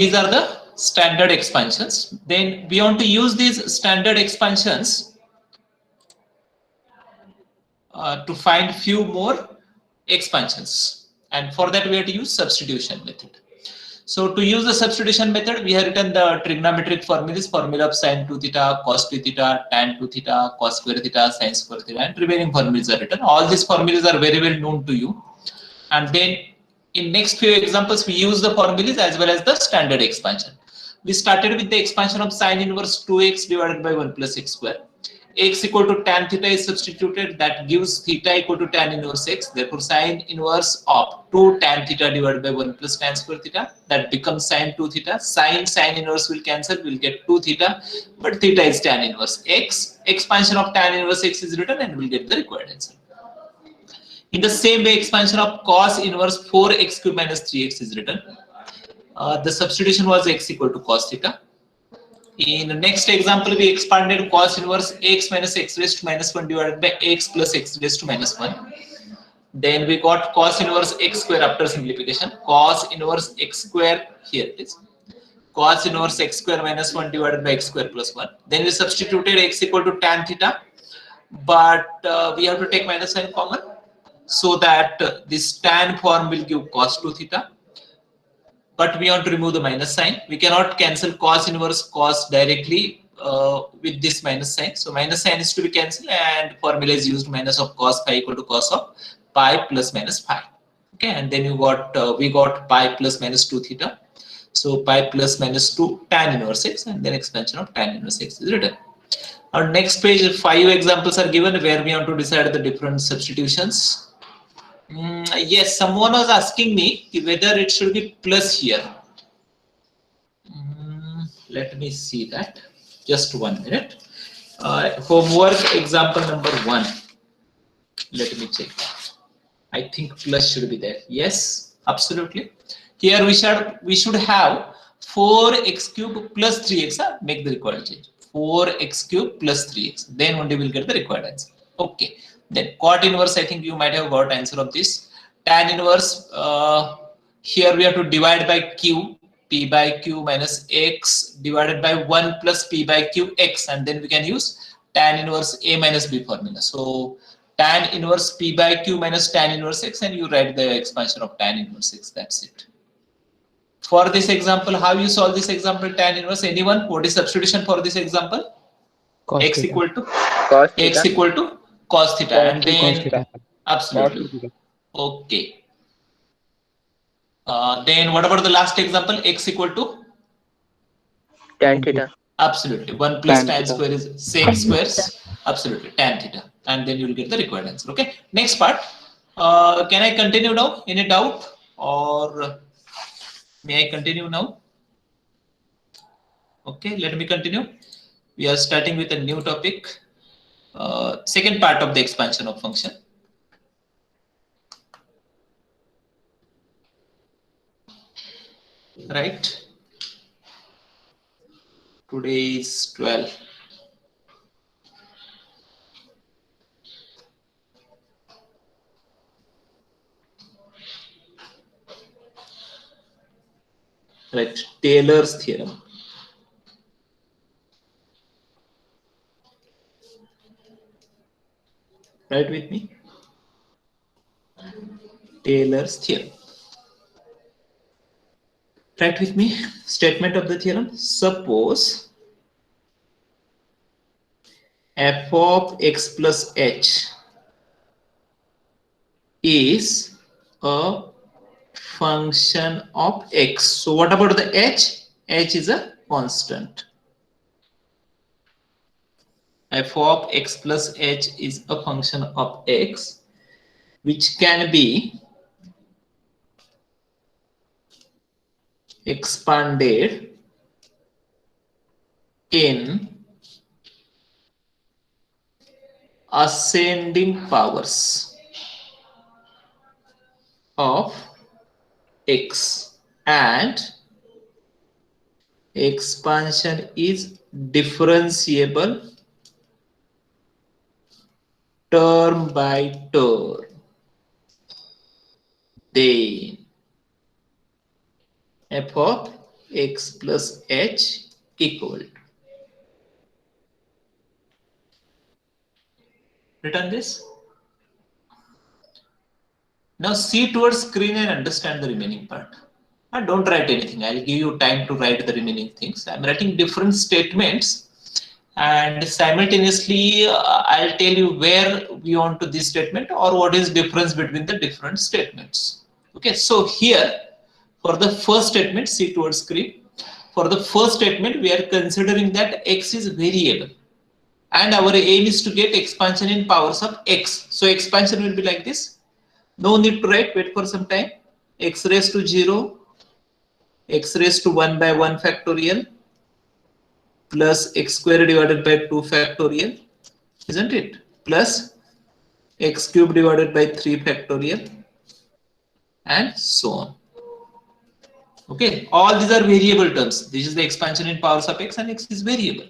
these are the standard expansions. Then we want to use these standard expansions to find few more expansions, and for that we have to use substitution method. So to use the substitution method, we have written the trigonometric formulas, formula of sin 2 theta, cos 2 theta, tan 2 theta, cos square theta, sin square theta, and remaining formulas are written. All these formulas are very well known to you. And then in next few examples, we use the formulas as well as the standard expansion. We started with the expansion of sin inverse 2x divided by 1 plus x square. X equal to tan theta is substituted, that gives theta equal to tan inverse x. Therefore, sin inverse of 2 tan theta divided by 1 plus tan square theta, that becomes sin 2 theta. Sin inverse will cancel, we'll get 2 theta, but theta is tan inverse x. Expansion of tan inverse x is written and we'll get the required answer. In the same way, expansion of cos inverse 4x cube minus 3x is written. The substitution was x equal to cos theta. In the next example, we expanded cos inverse x minus x raised to minus 1 divided by x plus x raised to minus 1. Then we got cos inverse x square after simplification. Cos inverse x square, here it is. Cos inverse x square minus 1 divided by x square plus 1. Then we substituted x equal to tan theta, but we have to take minus sign common, so that this tan form will give cos 2 theta. But we want to remove the minus sign. We cannot cancel cos inverse cos directly with this minus sign. So minus sign is to be cancelled, and formula is used, minus of cos phi equal to cos of pi plus minus phi. Okay, and then you got we got pi plus minus 2 theta. So pi plus minus 2 tan inverse x, and then expansion of tan inverse x is written. On next page, 5 examples are given where we want to decide the different substitutions. Yes, someone was asking me whether it should be plus here. Let me see that. Just 1 minute. Homework example number 1. Let me check. I think plus should be there. Yes, absolutely. Here we should have 4x cube plus 3x. Make the required change. 4x cube plus 3x. Then only we'll get the required answer. Okay. Then cot inverse, I think you might have got answer of this. Tan inverse, here we have to divide by q, p by q minus x divided by 1 plus p by q x, and then we can use tan inverse a minus b formula. So tan inverse p by q minus tan inverse x, and you write the expansion of tan inverse x. That's it. For this example, how you solve this example tan inverse? Anyone? What is substitution for this example? Cos X theta. equal to Cos x theta. equal to cos theta, and Cos then theta. absolutely. Okay. Then what about the last example? X equal to Tan theta. absolutely 1 plus Tan tan theta. square is sec squares. Absolutely tan theta, and then you will get the required answer. Okay. Next part. Can I continue now? Any doubt, or may I continue now? Okay. Let me continue. We are starting with a new topic. Second part of the expansion of function. Right. Today is 12. Right. Taylor's theorem. Right with me? Taylor's theorem. Right with me? Statement of the theorem. Suppose f of x plus h is a function of x. So what about the h? H is a constant. F of x plus h is a function of x, which can be expanded in ascending powers of x, and expansion is differentiable term by term. Then f of x plus h equal to. Written this. Now see towards screen and understand the remaining part. And don't write anything. I'll give you time to write the remaining things. I'm writing different statements, and simultaneously I'll tell you where we want to this statement or what is difference between the different statements. Okay, so here for the first statement, see towards screen. For the first statement, we are considering that x is variable, and our aim is to get expansion in powers of x. So expansion will be like this. No need to write, wait for some time. X raised to 0, x raised to 1 by 1 factorial plus x squared divided by 2 factorial, isn't it? Plus x cubed divided by 3 factorial and so on. Okay, all these are variable terms. This is the expansion in powers of x, and x is variable.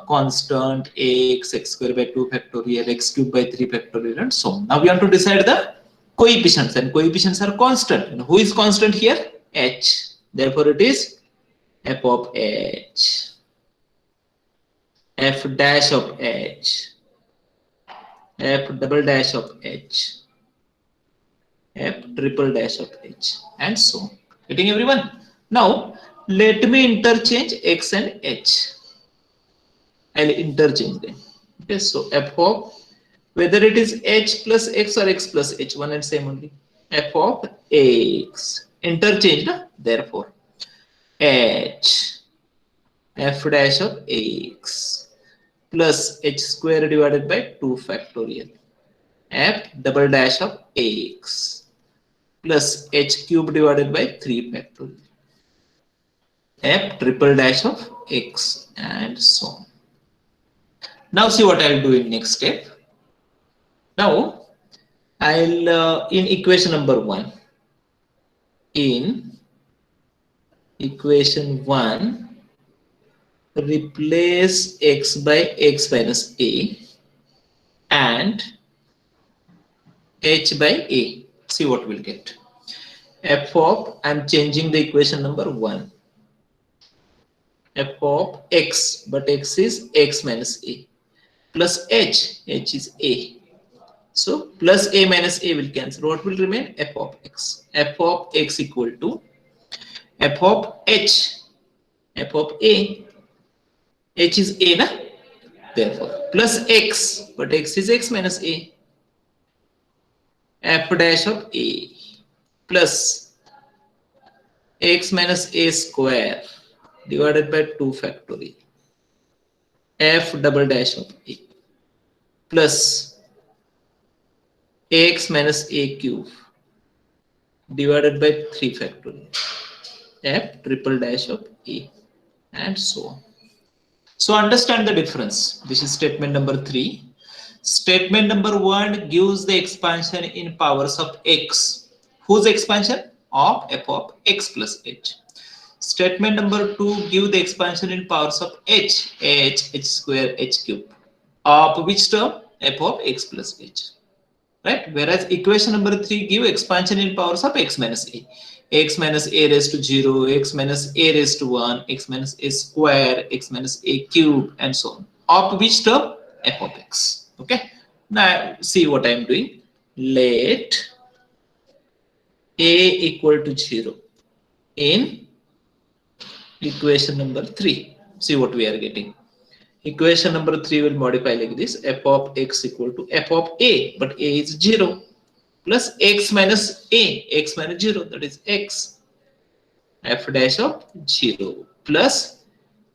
Constant x, x squared by 2 factorial, x cubed by 3 factorial and so on. Now we want to decide the coefficients, and coefficients are constant. And who is constant here? H. Therefore it is f of h, f dash of h, f double dash of h, f triple dash of h and so on. Getting everyone? Now let me interchange x and h. I'll interchange them. Okay, so f of, whether it is h plus x or x plus h, one and same only. F of x interchanged, therefore h f dash of x plus h square divided by 2 factorial f double dash of x plus h cube divided by 3 factorial f triple dash of x and so on. Now see what I'll do in next step. Now I'll in equation number 1, in equation 1 replace x by x minus a and h by a. See what we'll get. F of, I'm changing the equation number 1. F of x, but x is x minus a, plus h is a. So plus a minus a will cancel. What will remain? F of x. F of x equal to f of h, f of a. H is a, na? Therefore plus x, but x is x minus a. F dash of a plus x minus a square divided by 2 factorial f double dash of a plus x minus a cube divided by 3 factorial f triple dash of a and so on. So understand the difference. This is statement number 3. Statement number 1 gives the expansion in powers of x. Whose expansion? Of f of x plus h. Statement number 2 give the expansion in powers of h square, h cube. Of which term? F of x plus h. Right? Whereas equation number 3 give expansion in powers of x minus a. X minus a raised to 0, x minus a raised to 1, x minus a square, x minus a cube and so on. Of which term? F of x. Okay. Now see what I am doing. Let a equal to 0 in equation number 3. See what we are getting. Equation number 3 will modify like this. F of x equal to f of a, but a is 0 plus x minus a, x minus 0, that is x, f dash of 0 plus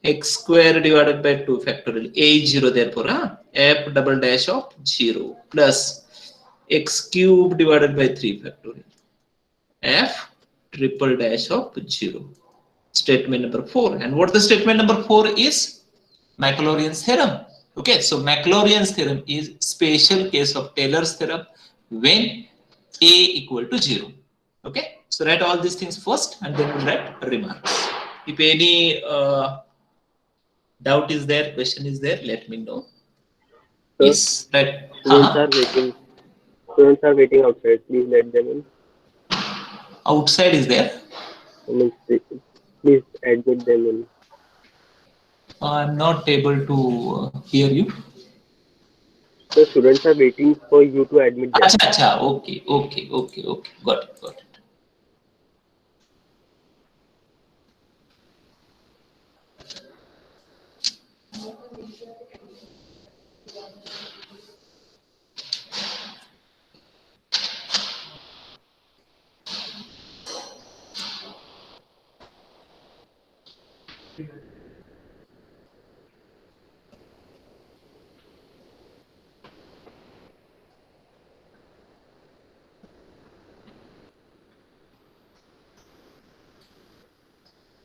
x square divided by 2 factorial, a is 0, therefore f double dash of 0 plus x cube divided by 3 factorial f triple dash of 0. Statement number 4. And what the statement number 4 is? Maclaurin's theorem. Okay, so Maclaurin's theorem is special case of Taylor's theorem when a equal to 0. Okay, so write all these things first and then we'll write remarks. If any doubt is there, question is there, let me know. Sir, Yes, right. students are waiting. Students are waiting outside. Please let them in. Outside is there. I mean, Please admit them in. I'm not able to hear you. The students are waiting for you to admit them. Acha, acha. Okay. Got it.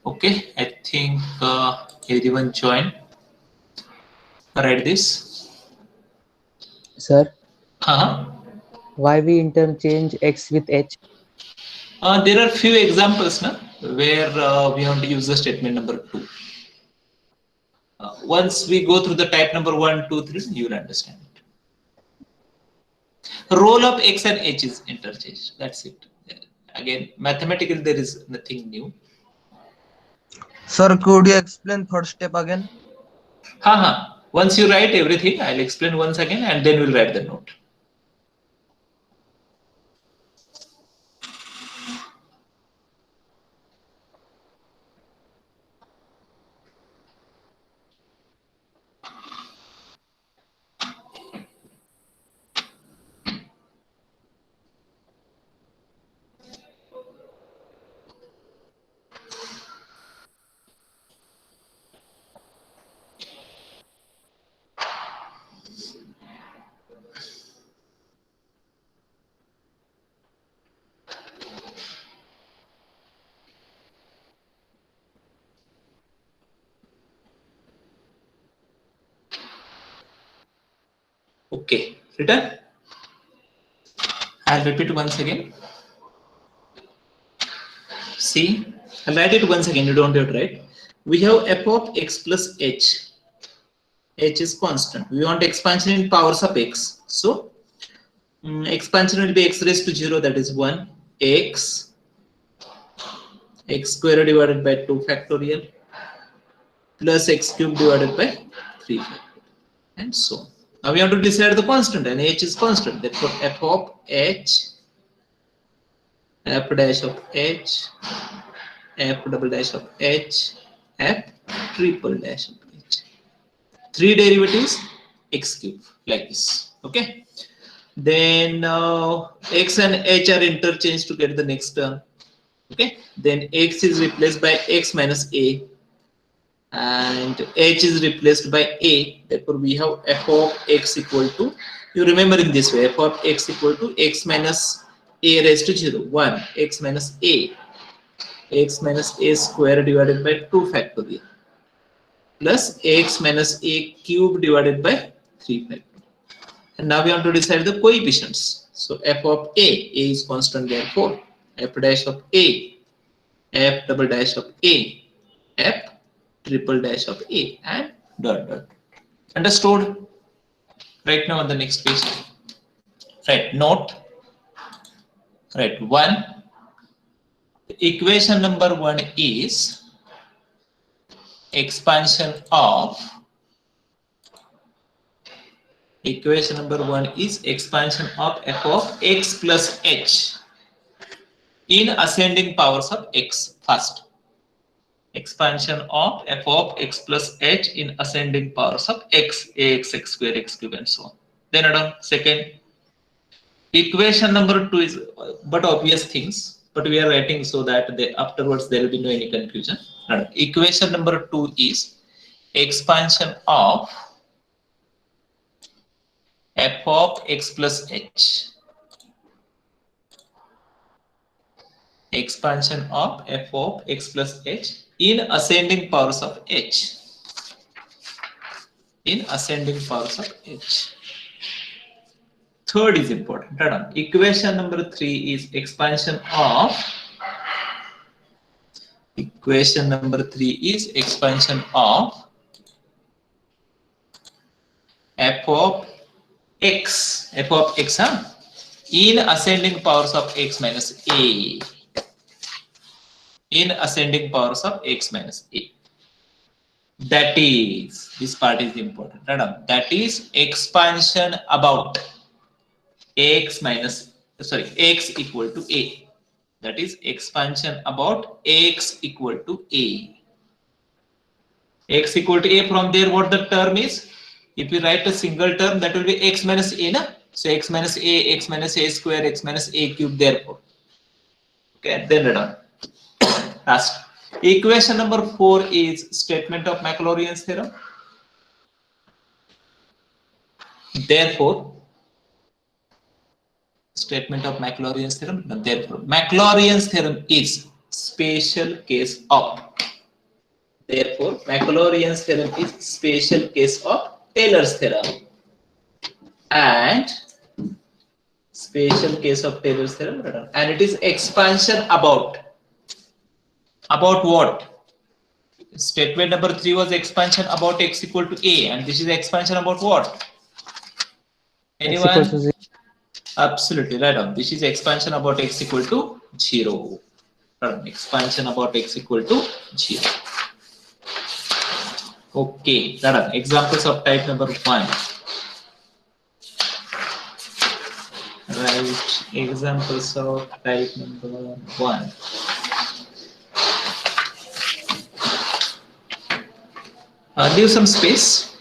Okay, I think everyone joined. Write this. Sir, Uh-huh. why we interchange X with H? There are few examples na, where we want to use the statement number 2. Once we go through the type number 1, 2, 3, you will understand it. Roll of X and H is interchanged. That's it. Again, mathematically, there is nothing new. Sir, could you explain third step again? Once you write everything, I'll explain once again and then we'll write the note. Okay, written? I'll repeat once again. See, I'll write it once again, you don't have to write. We have f of x plus h. H is constant. We want expansion in powers of x. So, expansion will be x raised to 0, that is 1, x square divided by 2 factorial plus x cube divided by 3 factorial, and so on. Now we have to decide the constant, and h is constant. Therefore, f of h, f dash of h, f double dash of h, f triple dash of h. 3 derivatives, x cube, like this. Okay. Then x and h are interchanged to get the next term. Okay. Then x is replaced by x minus a, and h is replaced by a. Therefore, we have f of x equal to, you remember in this way, f of x equal to x minus a raised to 0, 1, x minus a square divided by 2 factorial plus x minus a cube divided by 3 factorial. And now we want to decide the coefficients. So f of a is constant, therefore f dash of a, f double dash of a, f triple dash of a, and dot dot. Understood? Right now on the next page. Right, note. Right, 1. Equation number 1 is expansion of f of x plus h in ascending powers of x. First, expansion of f of x plus h in ascending powers of x, ax, x square, x cube, and so on. Then add on. Second, equation number 2 is but obvious things, but we are writing so that afterwards there will be no any confusion. Equation number 2 is expansion of f of x plus h. Expansion of f of x plus h in ascending powers of h. In ascending powers of h. Third is important. Equation number 3 is expansion of f of x in ascending powers of x minus a. in ascending powers of x minus a. That is, this part is important. That is expansion about x equal to a. That is expansion about x equal to a. X equal to a, from there what the term is? If you write a single term, that will be x minus a, na? So x minus a square, x minus a cube, therefore. Okay, then write down. Last. Equation number 4 is statement of Maclaurin's theorem. Therefore, statement of Maclaurin's theorem. Therefore, Maclaurin's theorem is special case of. Therefore, Maclaurin's theorem is special case of Taylor's theorem. And special case of Taylor's theorem. And it is expansion about. About what? Statement number 3 was expansion about x equal to a, and this is expansion about what? Anyone? Absolutely right on. This is expansion about x equal to 0. Expansion about x equal to 0. Okay, right on. Examples of type number 1. Right, examples of type number 1. Leave some space.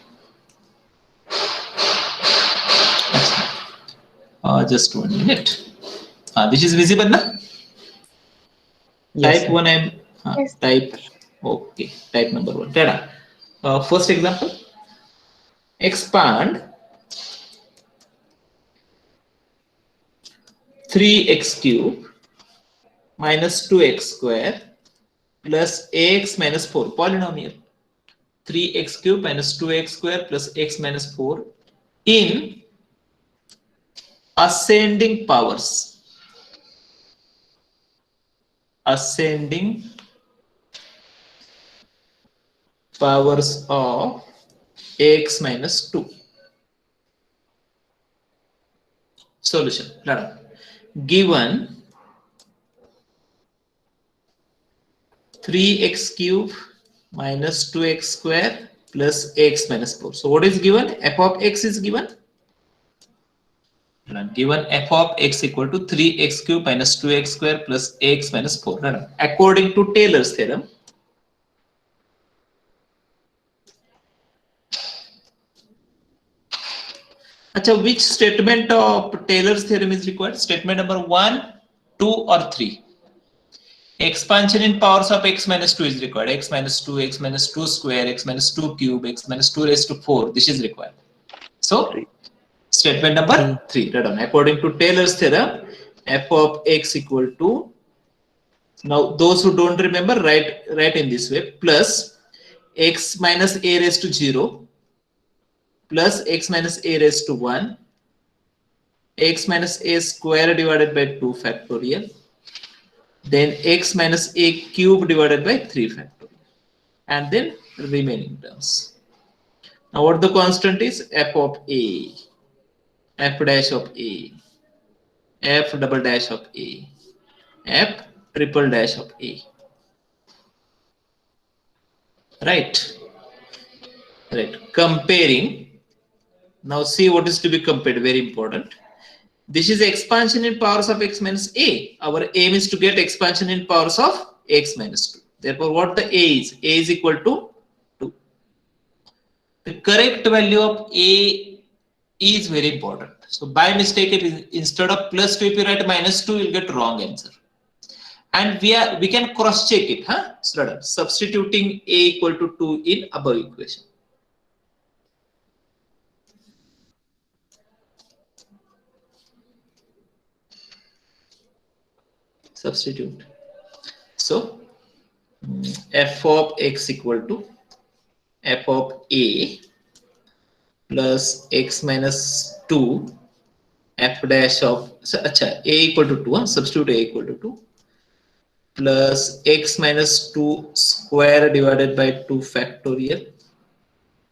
Just 1 minute. This is visible, na? Yes, Type 1 I'm Yes. type. Okay, type number 1. Tada. First example. Expand 3x cube minus 2x square plus ax minus 4, polynomial. 3x cube minus 2x square plus x minus 4 in ascending powers. Ascending powers of x minus 2. Solution. Given 3x cube minus 2x square plus x minus 4. So what is given? F of x is given. Given f of x equal to 3x cube minus 2x square plus x minus 4. According to Taylor's theorem, which statement of Taylor's theorem is required? Statement number 1, 2 or 3? Expansion in powers of x minus 2 is required. X minus 2 square, x minus 2 cube, x minus 2 raised to 4. This is required. So, statement number 3. According to Taylor's theorem, f of x equal to, now those who don't remember, write in this way, plus x minus a raised to 0 plus x minus a raised to 1, x minus a square divided by 2 factorial, then x minus a cube divided by 3 factorial, and then remaining terms. Now what the constant is? F of a, f dash of a, f double dash of a, f triple dash of a. Right. Comparing. Now see what is to be compared. Very important. This is expansion in powers of x minus a. Our aim is to get expansion in powers of x minus 2. Therefore, what the a is? A is equal to 2. The correct value of a is very important. So by mistake, instead of plus 2, if you write minus 2, you'll get wrong answer. And we can cross check it. So substituting a equal to 2 in above equation. Substitute. So f of x equal to f of a plus x minus 2 f dash of a equal to 2. Substitute a equal to 2 plus x minus 2 square divided by 2 factorial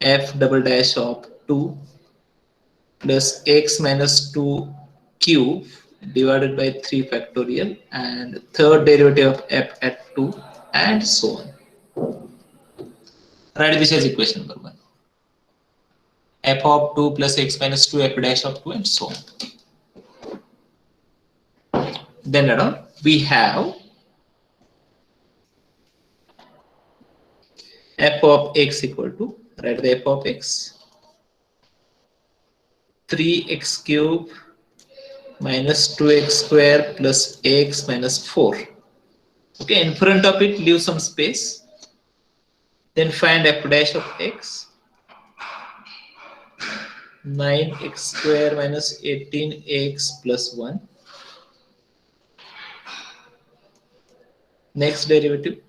f double dash of 2 plus x minus 2 cube divided by 3 factorial, and third derivative of f at 2 and so on. Write this as equation number 1. F of 2 plus x minus 2 f dash of 2 and so on. Then we have f of x equal to, write the f of x, 3x cube minus 2x square plus x minus 4. Okay, in front of it leave some space. Then find f dash of x, 9x square minus 18x plus 1. Next derivative.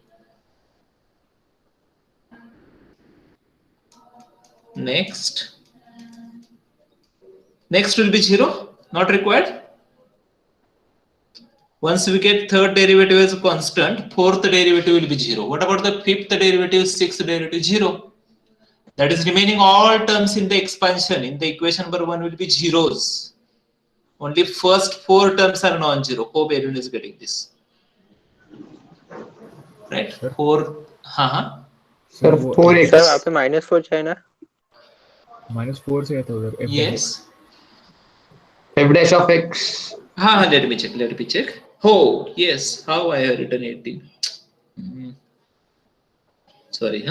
Next will be 0, not required. Once we get third derivative as a constant, fourth derivative will be 0. What about the fifth derivative, sixth derivative? 0. That is remaining all terms in the expansion. In the equation number 1 will be zeros. Only first 4 terms are non-zero. Hope everyone is getting this. Right? 4. Sir sir 4x वहाँ पे -4 है ना? -4 से था उधर f Yes. dash of x. Let me check. Oh, yes. How I have written 18. Sorry,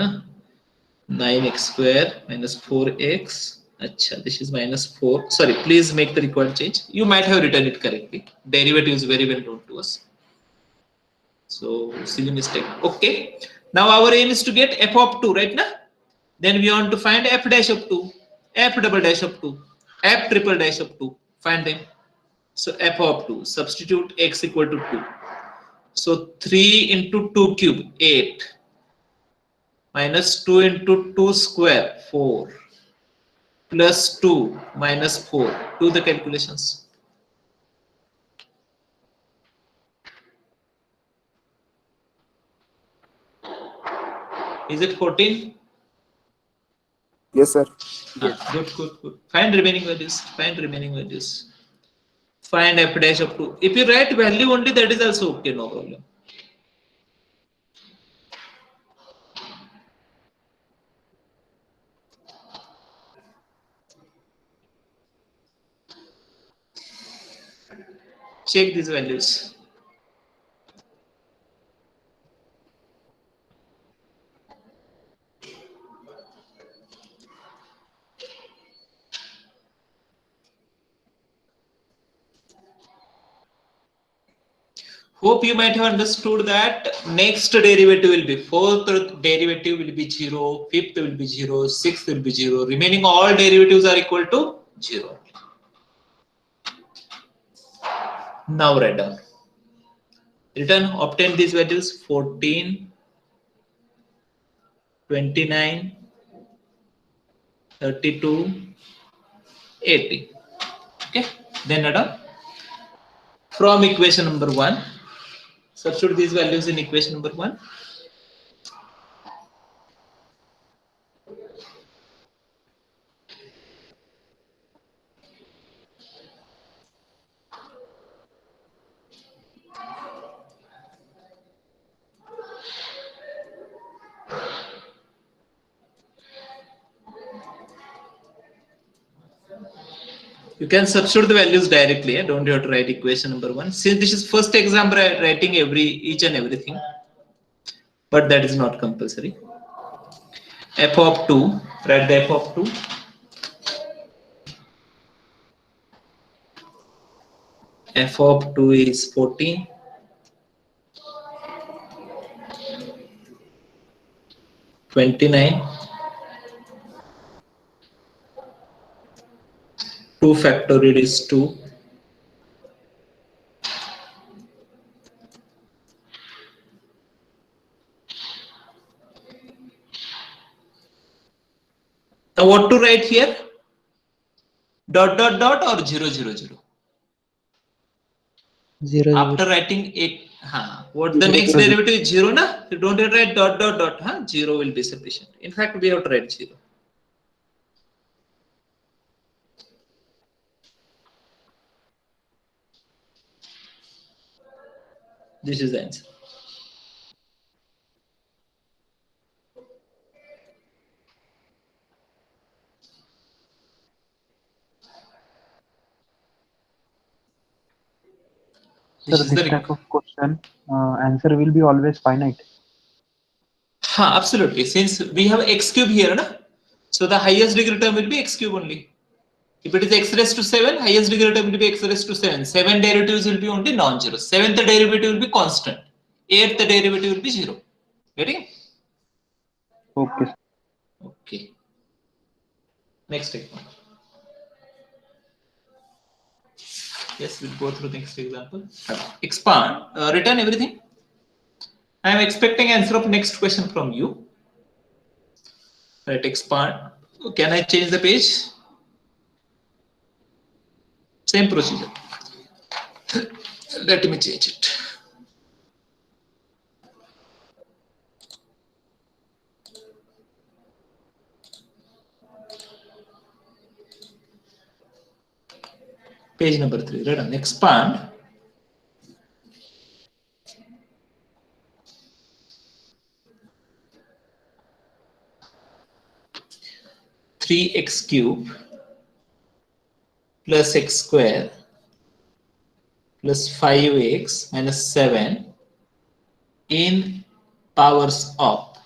9x square minus 4x. Acha, this is -4. Sorry, please make the required change. You might have written it correctly. Derivative is very well known to us. So, silly mistake. Okay. Now our aim is to get f of 2, right now? Then we want to find f dash of 2, f double dash of 2, f triple dash of 2. Find them. So f of 2, substitute x equal to 2. So 3 into 2 cube, 8. Minus 2 into 2 square, 4. Plus 2 minus 4. Do the calculations. Is it 14? Yes, sir. Good. Find remaining values. Find f dash of 2. If you write value only, that is also okay, no problem. Check these values. Hope you might have understood that next derivative will be, fourth derivative will be 0, fifth will be 0, sixth will be 0. Remaining all derivatives are equal to 0. Now write down. Return, obtain these values: 14, 29, 32, 80. Okay, then write down. From equation number 1, substitute these values in equation number 1. You can substitute the values directly. Don't have to write equation number 1. Since this is first exam, writing each and everything, but that is not compulsory. F of 2, write the f of 2. F of 2 is 14. 29. 2 factorial is 2. Now what to write here? Dot or 0, 0, 0. 0, After writing it, what the next derivative is 0, na? You don't have to write dot, 0 will be sufficient. In fact, we have to write 0. This is the answer. This Sir, is the this type of question, answer will be always finite. absolutely. Since we have x cube here, na? So the highest degree term will be x cube only. If it is x raised to 7, highest degree term will be x raised to 7. 7 derivatives will be only non-zero. 7th derivative will be constant. 8th derivative will be 0. Getting? Okay. Okay. Next example. Yes, we'll go through the next example. Expand. Return everything. I am expecting answer of next question from you. Right, expand. Can I change the page? Same procedure. Let me change it. Page number 3. Right on. Expand. Three x cube plus x square plus 5x minus 7 in powers of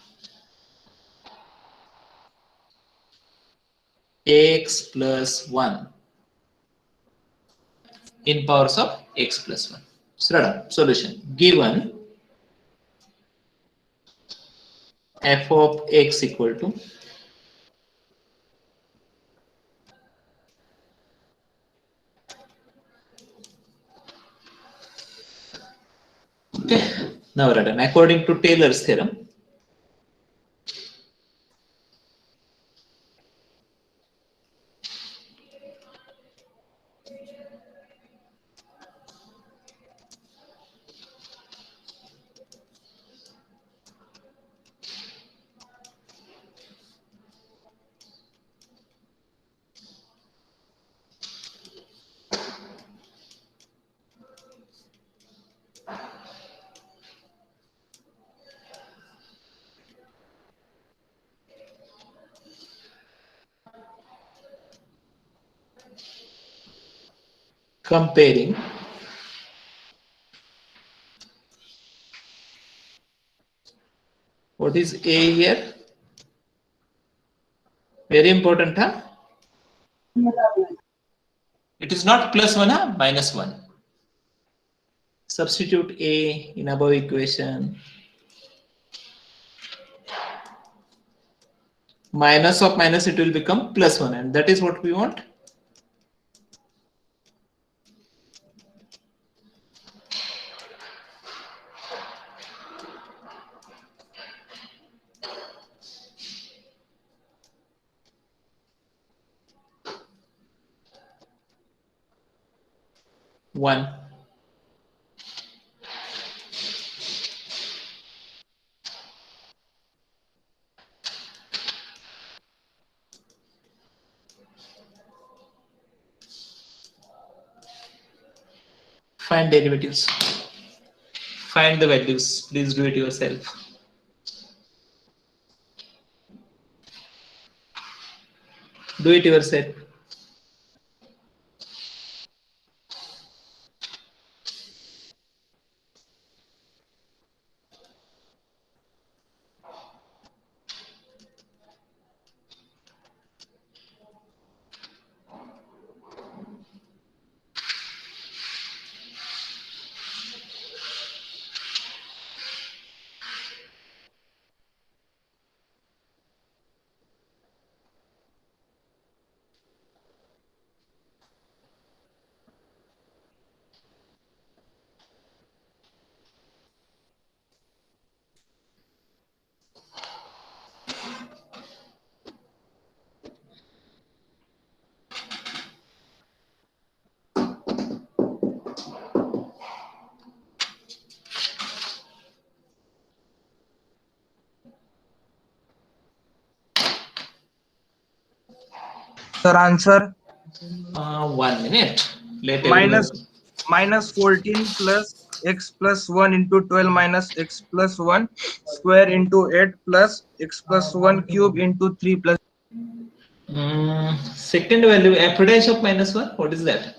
x plus 1 in powers of x plus 1. So, solution. Given f of x equal to okay. Now written according to Taylor's theorem. Comparing what is a here? Very important, huh? It is not plus 1, huh? Minus 1. Substitute a in above equation. Minus of minus, it will become plus 1, and that is what we want. One. Find derivatives. Find the values. Please do it yourself. Do it yourself. Sir, answer 1 minute. Let minus 14 plus x plus 1 into 12 minus x plus 1 square into 8 plus x plus 1 cube into 3 plus. Second value, f dash of minus 1. What is that?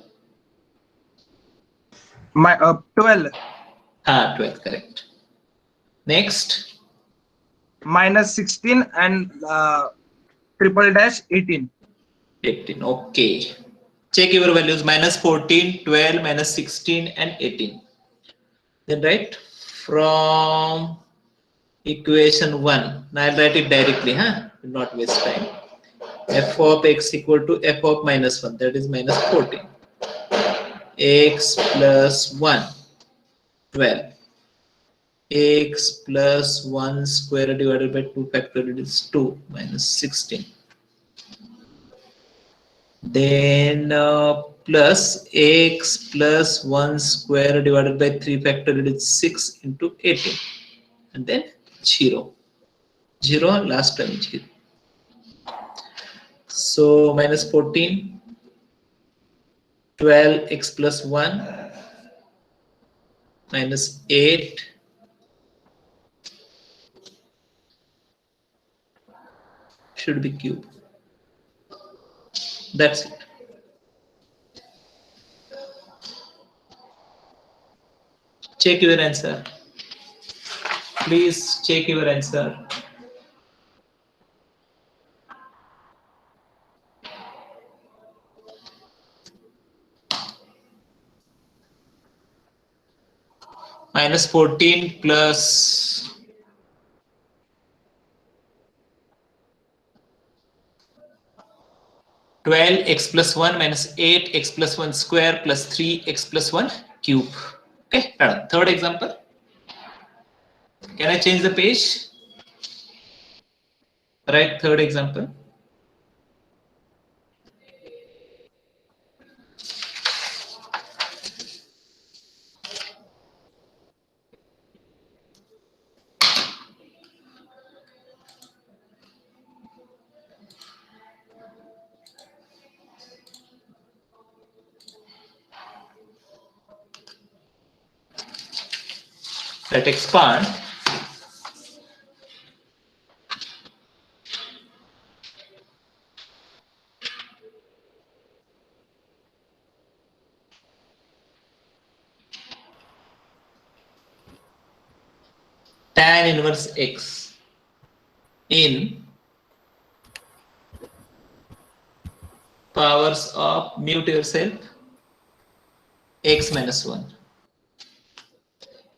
12 12, correct. Next, minus 16 and triple dash 18. 18. Okay. Check your values: minus 14, 12, minus 16, and 18. Then write from equation 1. Now I'll write it directly, huh? Will not waste time. F of x equal to f of minus 1, that is minus 14. X plus 1, 12. X plus 1 square divided by 2 factorial is 2 minus 16. Then plus x plus 1 square divided by 3 factorial is 6 into 18. And then 0. 0, last time 0. So minus 14, 12 x plus 1 minus 8 should be cube. That's it. Check your answer. Please check your answer. Minus 14 plus 12 x plus 1 minus 8 x plus 1 square plus 3 x plus 1 cube. Okay, third example. Can I change the page? Right, third example. Let expand. Tan inverse x in powers of, mute yourself, x minus 1.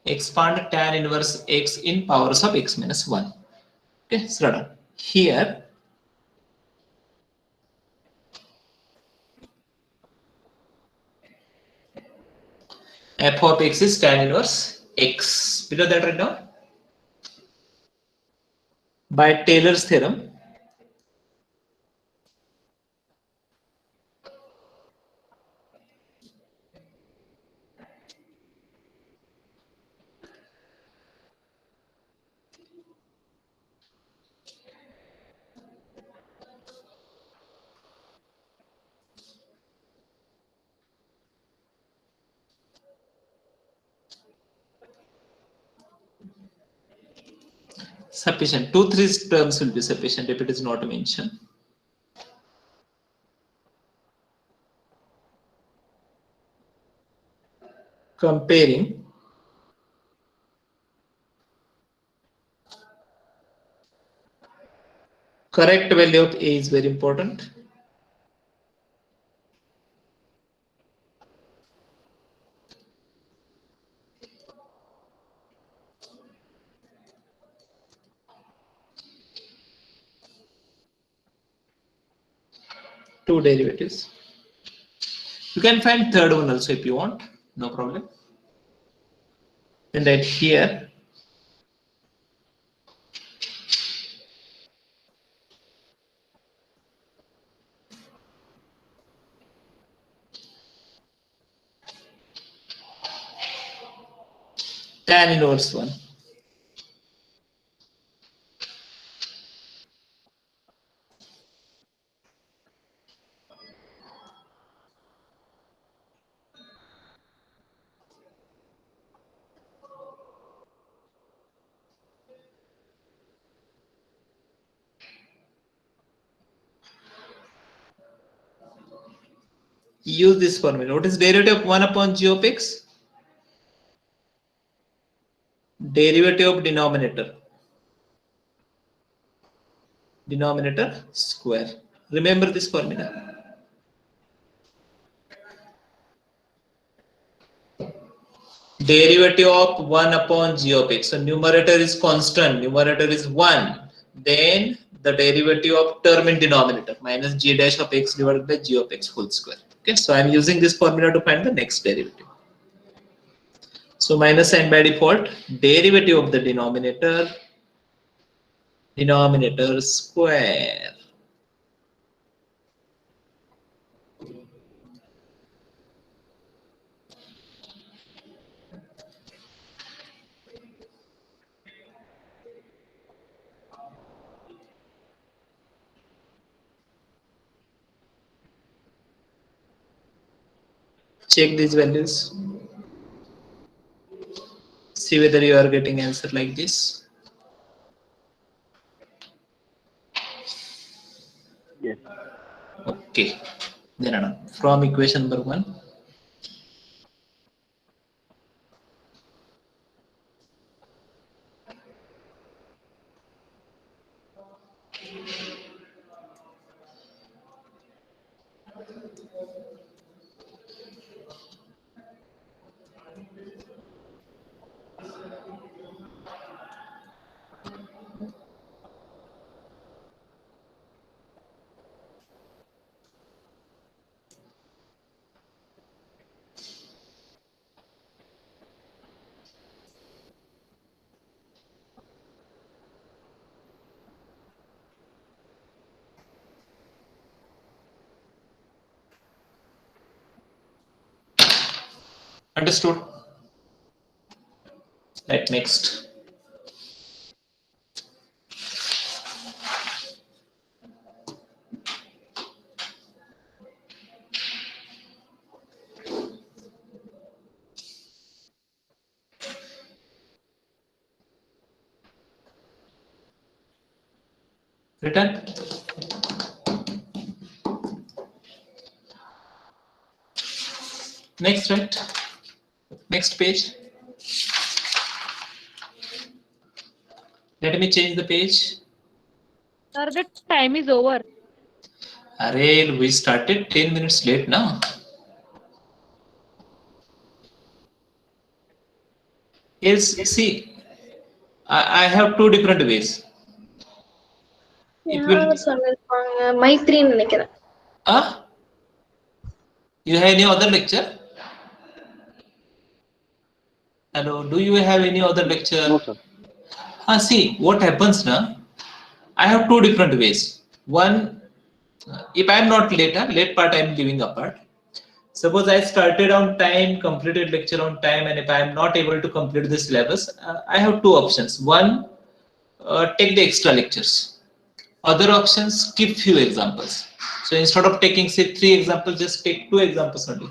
Expand tan inverse x in powers of x minus 1. Okay, slow down. Here, f of x is tan inverse x. Below that, right now, by Taylor's theorem, sufficient. 2, 3 terms will be sufficient if it is not mentioned. Comparing correct value of a is very important. Two derivatives. You can find third one also if you want, no problem. Then right here, tan inverse 1. Use this formula. What is derivative of 1 upon g of x? derivative of denominator square. Remember this formula. Derivative of 1 upon g of x. So numerator is constant, numerator is 1. Then the derivative of term in denominator minus g dash of x divided by g of x whole square. Okay, so I am using this formula to find the next derivative. So minus sign by default, derivative of the denominator square. Check these values. See whether you are getting answer like this. Yes. Okay. Then from equation number 1. Understood? Right, next. Written? Next, right? Next page. Let me change the page. Sir, the time is over. Array, we started 10 minutes late now. Yes, see, I have two different ways. It will. Maithri நினைக்கிறேன். You have any other lecture? Hello, do you have any other lecture? No, sir. See, what happens now? I have two different ways. One, if I am not late part I am giving apart. Suppose I started on time, completed lecture on time, and if I am not able to complete the syllabus, I have two options. One, take the extra lectures. Other options, skip few examples. So instead of taking say 3 examples, just take 2 examples only,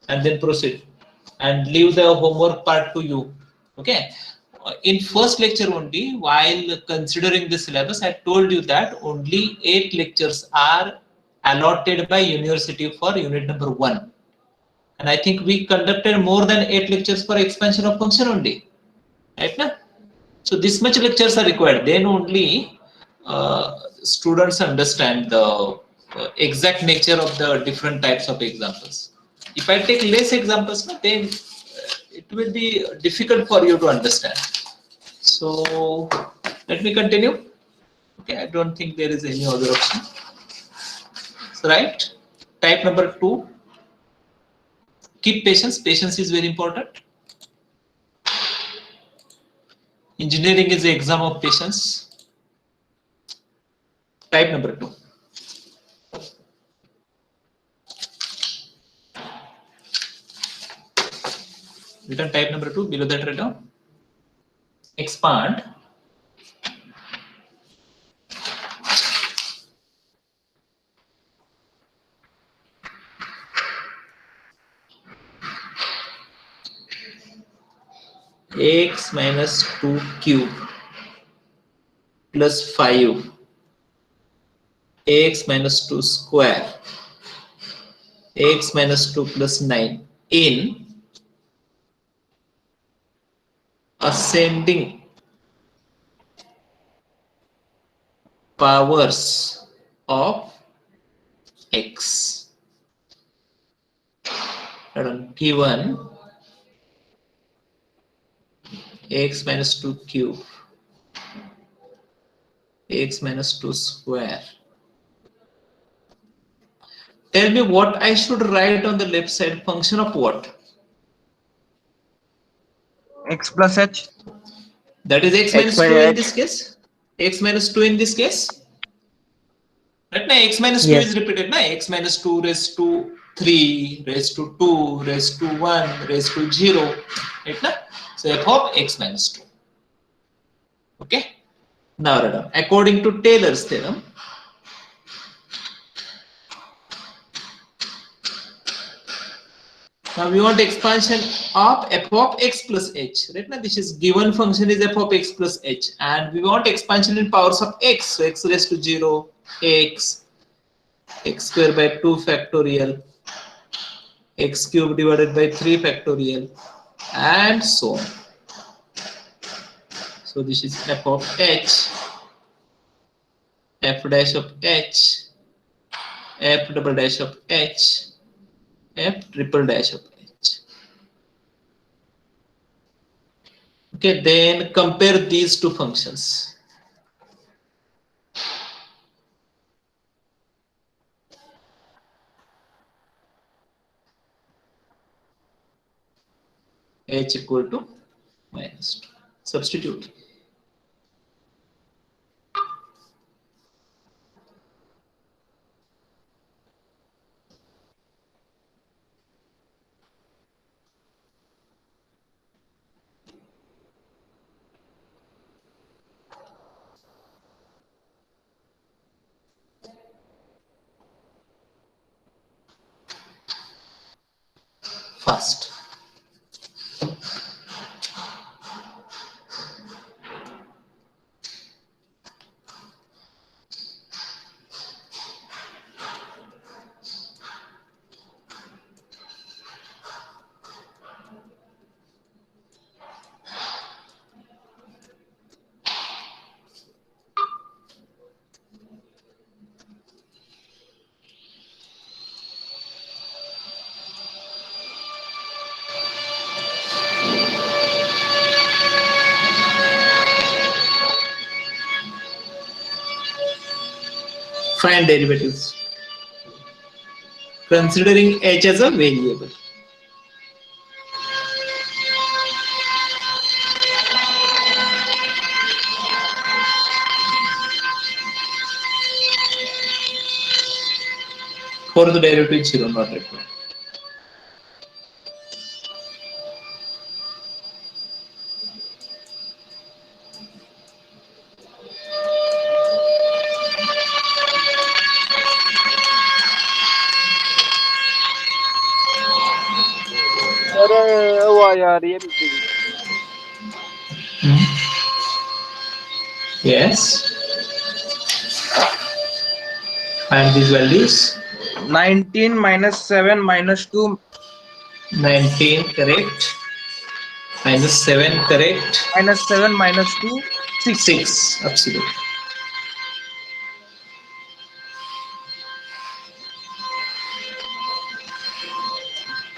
and then proceed, and leave the homework part to you. Okay. In first lecture only, while considering the syllabus, I told you that only 8 lectures are allotted by university for unit number 1, and I think we conducted more than 8 lectures for expansion of function only, right now. So this much lectures are required, then only students understand the exact nature of the different types of examples. If I take less examples, then it will be difficult for you to understand. So let me continue. Okay, I don't think there is any other option. So right, type number 2. Keep patience. Patience is very important. Engineering is the exam of patience. Type number 2. Written type number 2. Below that, write down. Expand x minus 2 cube plus 5 x minus 2 square x minus 2 plus 9 in ascending powers of x given x minus 2 cube, x minus 2 square. Tell me what I should write on the left side. Function of what? X plus h. That is x minus X 2 minus in h. this case. X minus 2 in this case. Right now, x minus 2 Yes. is repeated. Na? X minus 2 raised to 3, raised to 2, raised to 1, raised to 0. Right now? So f of x minus 2. Okay. Now, according to Taylor's theorem, now we want expansion of f of x plus h. Right now, this is given function is f of x plus h, and we want expansion in powers of x. So x raised to 0, x square by 2 factorial, x cube divided by 3 factorial, and so on. So this is f of h, f dash of h, f double dash of h, f triple dash of h. Okay, then compare these two functions. H equal to minus 2. Substitute. Fast. Find derivatives considering h as a variable. For the derivative 0 not required. अरे वाह यार ये भी Yes. Find these values. 19 minus 7 minus 2 19 correct. Minus 7 correct. minus 7 minus 2 6. 6 absolutely.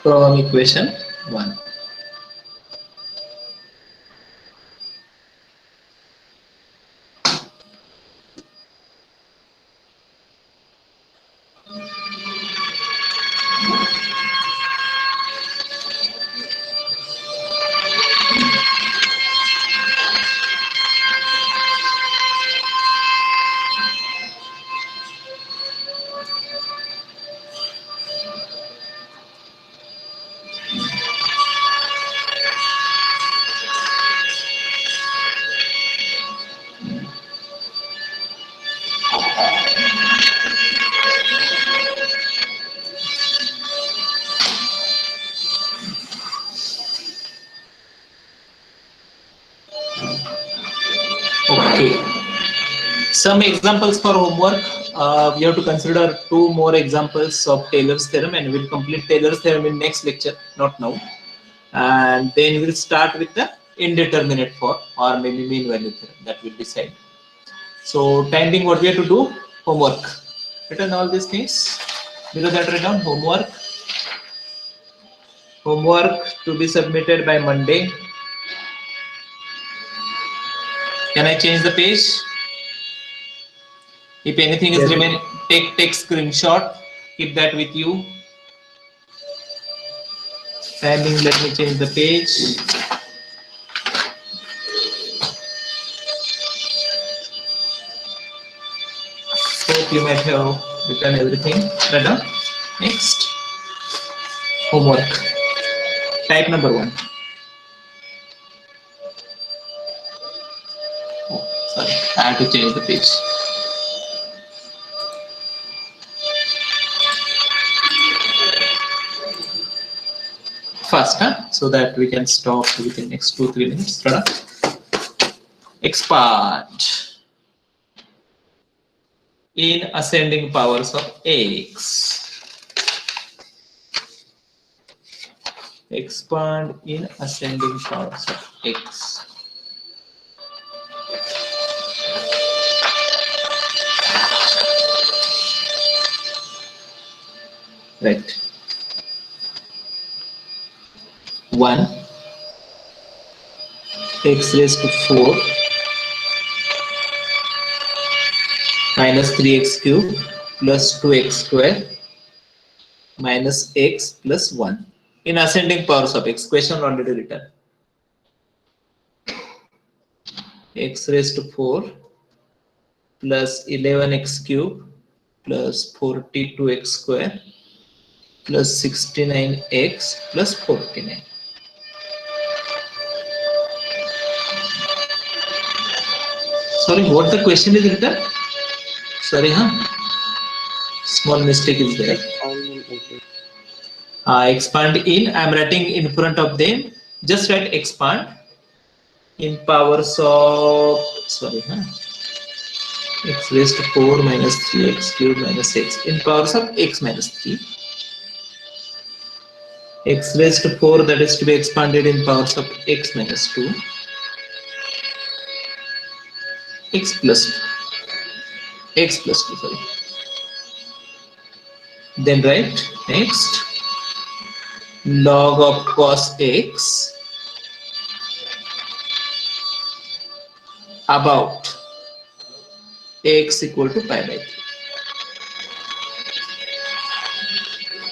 From equation 1. Okay. Some examples for homework. We have to consider 2 more examples of Taylor's theorem, and we'll complete Taylor's theorem in next lecture, not now. And then we'll start with the indeterminate for, or maybe mean value theorem that will decide. So time being, what we have to do? Homework. Written all these things. Below that, write down homework. Homework to be submitted by Monday. Can I change the page? If anything is remaining, take screenshot. Keep that with you. Timing, let me change the page. Hope you might have written everything. Right now. Next. Homework. Type number 1. Oh, sorry, I have to change the page. Fast, huh? So that we can stop within next 2-3 minutes. Expand in ascending powers of x. Expand in ascending powers of x. Right. 1 x raised to 4 minus 3x cubed plus 2x square minus x plus 1 in ascending powers of x. Question already written. X raised to 4 plus 11x cubed plus 42x square plus 69x plus 49. Sorry, what the question is written? Sorry, huh? Small mistake is there. Expand in, I am writing in front of them. Just write expand in powers of, sorry, huh? X raised to 4 minus 3x cubed minus x in powers of x minus 3. X raised to 4, that is to be expanded in powers of x minus 2. X plus 2, sorry. Then write next log of cos x about x equal to pi by 3.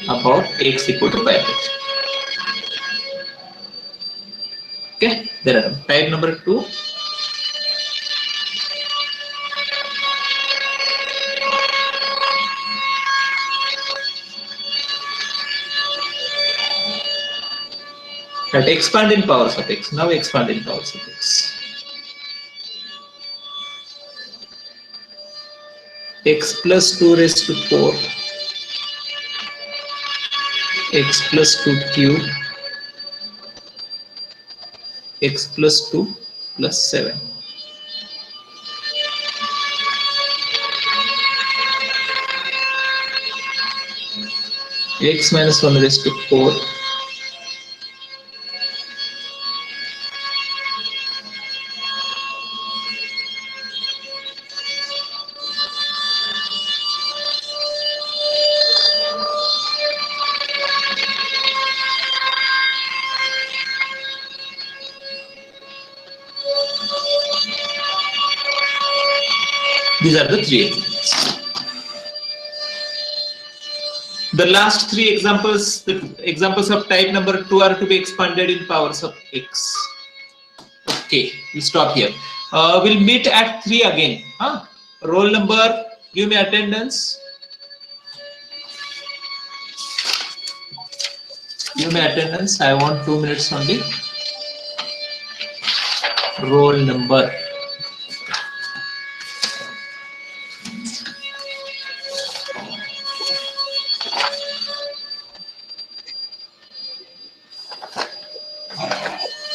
About x equal to pi by 3. Okay, there are type number 2. That expand in powers of x. Now expand in powers of x. X plus 2 raised to 4. X plus 2 cube. X plus 2 plus 7. X minus 1 raised to 4. These are the 3 examples. The last 3 examples, the examples of type number 2 are to be expanded in powers of x. Okay, we'll stop here. We'll meet at 3 again. Huh? Roll number, give me attendance. Give me attendance. I want 2 minutes only. Roll number.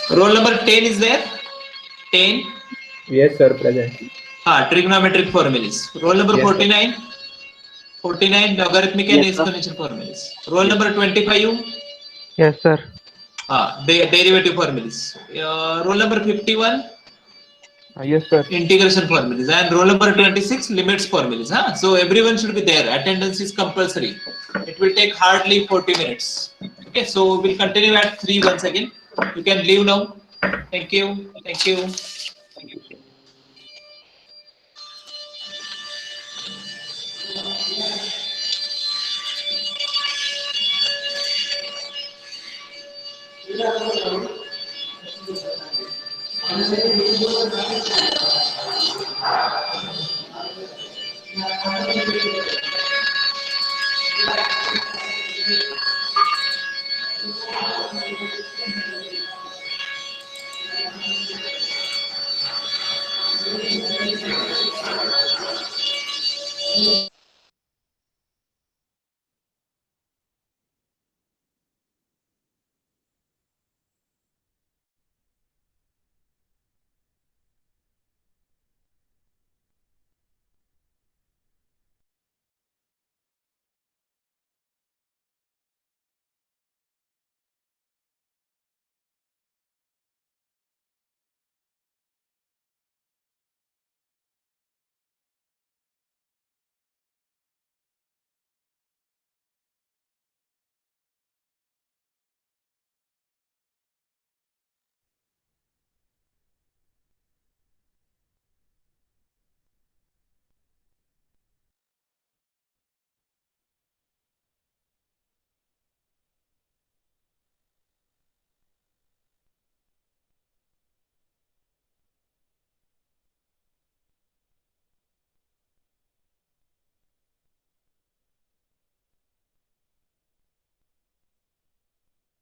Roll number 10 is there? 10? Yes, sir, present. Trigonometric formulas. Roll number Yes, 49? 49 logarithmic and exponential formulas. Roll number 25? Yes, sir. Derivative formulas. Roll number 51. Yes, sir. Integration formulas, and roll number 26 limits formulas. So everyone should be there. Attendance is compulsory. It will take hardly 40 minutes. Okay, so we'll continue at 3 once again. You can leave now. Thank you. Thank you.